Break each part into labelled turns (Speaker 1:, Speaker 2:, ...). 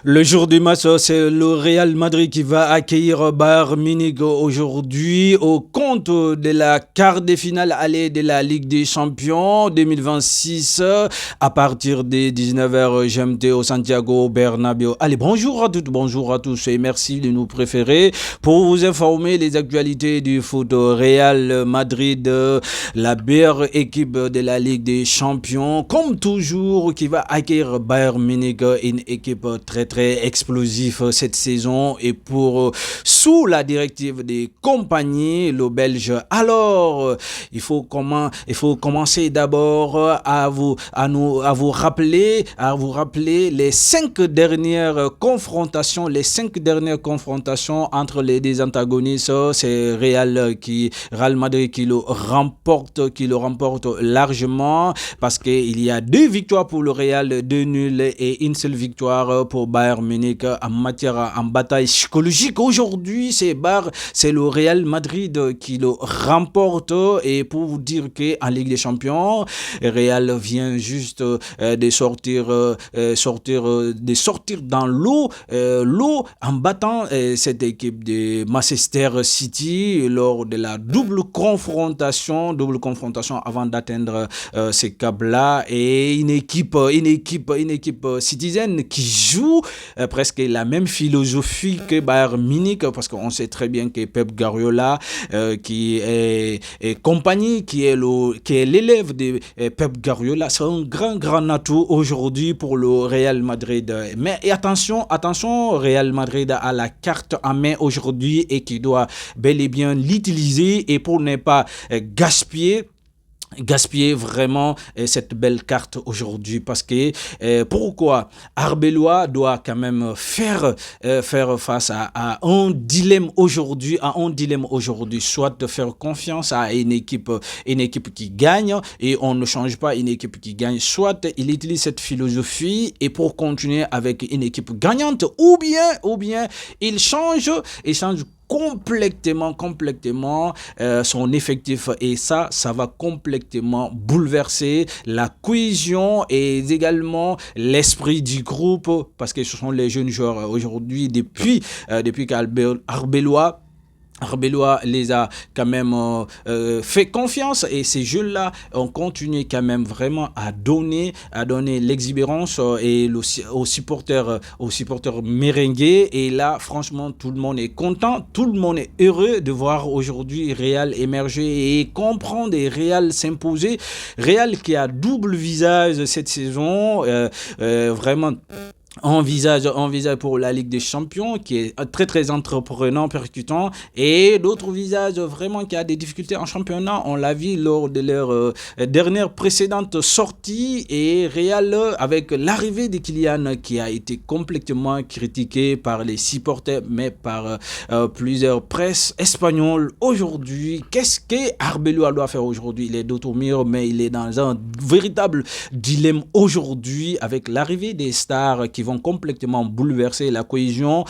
Speaker 1: Le jour du match, c'est le Real Madrid qui va accueillir Bayern Munich aujourd'hui au compte de la quart de finale aller de la Ligue des Champions 2026 à partir des 19h GMT au Santiago Bernabéu. Allez, bonjour à toutes, bonjour à tous et merci de nous préférer pour vous informer les actualités du foot. Real Madrid, la meilleure équipe de la Ligue des Champions, comme toujours, qui va accueillir Bayern Munich, une équipe très explosif cette saison et pour sous la directive des compagnies, le Belge. Alors, il faut commencer d'abord à vous rappeler les cinq dernières confrontations, entre les deux antagonistes. C'est Real Madrid qui le remporte largement parce qu'il y a 2 victoires pour le Real, 2 nuls et une seule victoire pour Bayern Munich en bataille psychologique. Aujourd'hui, c'est le Real Madrid qui le remporte et pour vous dire qu'en Ligue des Champions, Real vient juste de sortir dans l'eau en battant cette équipe de Manchester City lors de la double confrontation avant d'atteindre ces câbles-là et une équipe citoyenne qui joue presque la même philosophie que Bayern Munich parce qu'on sait très bien que Pep Guardiola qui est l'élève de Pep Guardiola, c'est un grand atout aujourd'hui pour le Real Madrid. Mais attention, Real Madrid a la carte en main aujourd'hui et qui doit bel et bien l'utiliser et pour ne pas gaspiller vraiment cette belle carte aujourd'hui parce que pourquoi Arbeloa doit quand même faire face à un dilemme aujourd'hui, soit de faire confiance à une équipe qui gagne et on ne change pas une équipe qui gagne, soit il utilise cette philosophie et pour continuer avec une équipe gagnante ou bien il change complètement son effectif et ça va complètement bouleverser la cohésion et également l'esprit du groupe parce que ce sont les jeunes joueurs aujourd'hui depuis qu'Arbeloa les a quand même fait confiance et ces jeux-là ont continué quand même vraiment à donner l'exubérance et aux supporters merengues et là franchement tout le monde est content, tout le monde est heureux de voir aujourd'hui Real émerger et comprendre et Real s'imposer. Real qui a double visage cette saison, vraiment un visage pour la Ligue des Champions qui est très entreprenant, percutant et d'autres visages vraiment qui a des difficultés en championnat. On l'a vu lors de leur dernière précédente sortie et Real avec l'arrivée de Kylian qui a été complètement critiqué par les supporters mais par plusieurs presses espagnoles. Aujourd'hui, qu'est-ce que Arbeloa doit faire aujourd'hui? Il est dos au mur mais il est dans un véritable dilemme aujourd'hui avec l'arrivée des stars qui vont complètement bouleverser la cohésion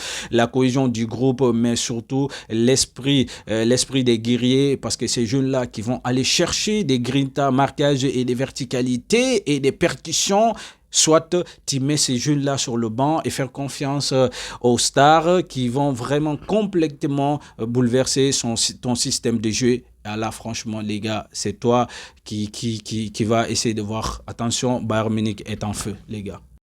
Speaker 1: du groupe, mais surtout l'esprit des guerriers, parce que ces jeunes-là qui vont aller chercher des grinta, marquages et des verticalités et des percussions. Soit tu mets ces jeunes-là sur le banc et faire confiance aux stars qui vont vraiment complètement bouleverser ton système de jeu. Là, franchement, les gars, c'est toi qui va essayer de voir. Attention, Bayern Munich est en feu, les gars.